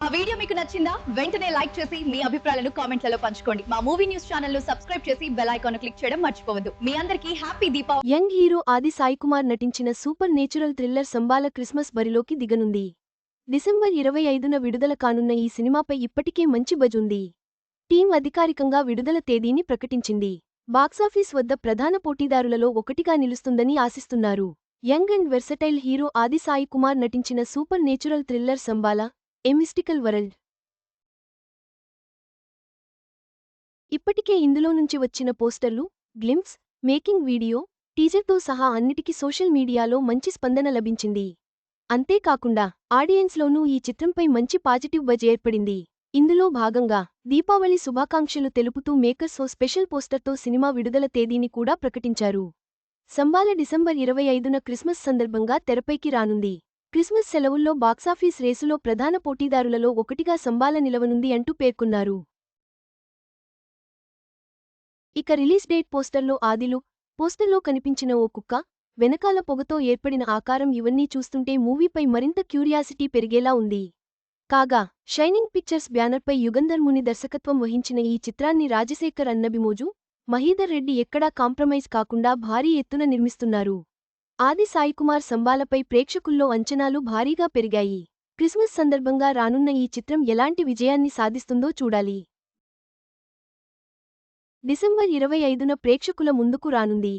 మా వీడియో మీకు నచ్చిందా? వెంటనే లైక్ చేసి మీ అభిప్రాయాలను కామెంట్లలో పంచుకోండి. మా మూవీ న్యూస్ ఛానల్ ను సబ్స్క్రైబ్ చేసి బెల్ ఐకాన్ క్లిక్ చేయడం మర్చిపోవద్దు. మీ అందరికీ హ్యాపీ దీపావళి. యంగ్ హీరో ఆది సాయి కుమార్ నటించిన సూపర్ నేచురల్ థ్రిల్లర్ సంబాల క్రిస్మస్ బరిలోకి దిగనుంది. డిసెంబర్ 25న విడుదల కానున్న ఈ సినిమాపై ఇప్పటికే మంచి బజ్ ఉంది. టీం అధికారికంగా విడుదల తేదీని ప్రకటించింది. బాక్సాఫీస్ వద్ద ప్రధాన పోటీదారులలో ఒకటిగా నిలుస్తుందని ఆశిస్తున్నారు. యంగ్ అండ్ వెర్సటైల్ హీరో ఆది సాయి కుమార్ నటించిన సూపర్ నేచురల్ థ్రిల్లర్ సంబాల ఏ మిస్టికల్ వరల్డ్. ఇప్పటికే ఇందులో నుంచి వచ్చిన పోస్టర్లు, గ్లింప్స్, మేకింగ్ వీడియో, టీజర్తో సహా అన్నిటికీ సోషల్ మీడియాలో మంచి స్పందన లభించింది. అంతేకాకుండా ఆడియన్స్లోనూ ఈ చిత్రంపై మంచి పాజిటివ్ బజ్ ఏర్పడింది. ఇందులో భాగంగా దీపావళి శుభాకాంక్షలు తెలుపుతూ మేకర్స్ ఓ స్పెషల్ పోస్టర్తో సినిమా విడుదల తేదీని కూడా ప్రకటించారు. సంబాల డిసెంబర్ 25న క్రిస్మస్ సందర్భంగా తెరపైకి రానుంది. క్రిస్మస్ సెలవుల్లో బాక్సాఫీస్ రేసులో ప్రధాన పోటీదారులలో ఒకటిగా సంబాల నిలవనుంది అంటూ పేర్కొన్నారు. ఇక రిలీజ్ డేట్ పోస్టర్లో ఆదిలు, పోస్టర్లో కనిపించిన ఓ కుక్క, వెనకాల పొగతో ఏర్పడిన ఆకారం ఇవన్నీ చూస్తుంటే మూవీపై మరింత క్యూరియాసిటీ పెరిగేలా ఉంది. కాగా షైనింగ్ పిక్చర్స్ బ్యానర్పై యుగంధర్ ముని దర్శకత్వం వహించిన ఈ చిత్రాన్ని రాజశేఖర్ అన్నబిమోజు, మహీధర్ రెడ్డి ఎక్కడా కాంప్రమైజ్ కాకుండా భారీ ఎత్తున నిర్మిస్తున్నారు. ఆది సాయికుమార్ సంబాలపై ప్రేక్షకుల్లో అంచనాలు భారీగా పెరిగాయి. క్రిస్మస్ సందర్భంగా రానున్న ఈ చిత్రం ఎలాంటి విజయాన్ని సాధిస్తుందో చూడాలి. డిసెంబర్ 25న ప్రేక్షకుల ముందుకు రానుంది.